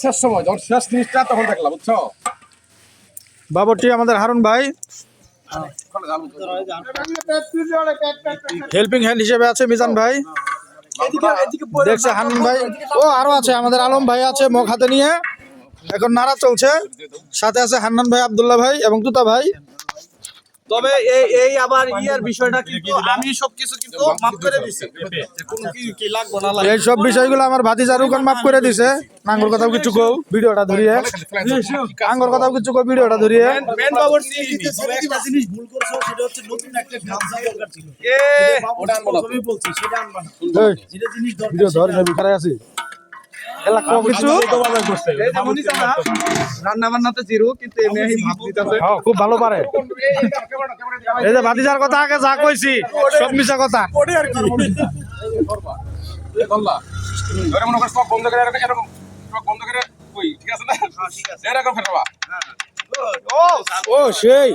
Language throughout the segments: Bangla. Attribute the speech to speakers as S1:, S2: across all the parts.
S1: শেষ সময় যখন শেষ জিনিসটা তখন দেখলাম বুঝছো।
S2: বাবরটি আমাদের হারুন ভাই হেল্পিং হ্যান্ড হিসেবে আছে মিজান ভাই, দেখছে হান্নান ভাই, ও আরো আছে আমাদের আলম ভাই আছে মুখ হাতে নিয়ে এখন নাড়া চলছে, সাথে আছে হান্নান ভাই, আব্দুল্লাহ ভাই এবং তুতা ভাই।
S3: তবে এই আবার ইয়ার বিষয়টা কিন্তু আমি সবকিছু কিন্তু মাফ করে দিছি, কোনো কি লাগবে না
S2: এই সব বিষয়গুলো আমার ভাতিজা রুকন মাফ করে দিছে। নাঙ্গর কথাও কিছু কও ভিডিওটা ধরিয়ে, আঙ্গর কথাও কিছু কও ভিডিওটা ধরিয়ে।
S3: মেন বাবর
S4: একটা জিনিস ভুল করছো, সেটা হচ্ছে নতুন একটা গামছা দরকার ছিল।
S1: ওটা আনবো না।
S4: আমি বলছি সেটা আনবা না।
S2: এই
S4: যেটা জিনিস দরকার
S2: ভিডিও ধরে নেবি খারাই আছি এলা কও কিছু।
S3: এই যে মনিটা না রান্না বান্নাতে জিরো, কিন্তু এমনি ভাব দিতেছে।
S2: হ্যাঁ খুব ভালো পারে। এই যে ভাতিজার কথা আগে যা কইছি সব মিছা কথা।
S1: ধরে মনে করো সব বন্ধ করে এরকম সব বন্ধ করে কই ঠিক আছে না? এরকম ফেলবা
S2: ও সেই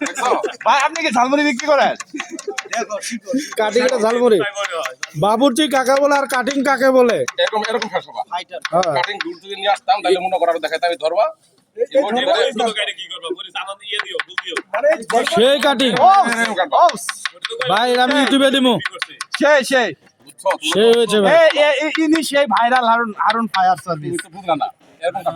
S1: দেখছো?
S3: ভাই আপনি কি ঝালমুড়ি বিক্রি করেন?
S2: কাটিং এটা ঝালমুড়ি বাবুর্চি কাকে বলে আর কাটিং কাকে বলে?
S1: এরকম এরকম ফেলবা
S2: হ্যাঁ।
S1: কাটিং দূর থেকে নিয়ে আসতাম তাহলে মনে করার দেখাইতে আমি ধরবা
S2: সেই কাটিং ভাই আমি ইউটিউবে দিমু।
S3: সেই
S1: বুঝছো?
S2: সেই হয়েছে ভাই।
S3: ইনি সেই ভাইরাল হারুন ফায়ার সার্ভিস।
S1: তুমি তো বুঝলা না এরকম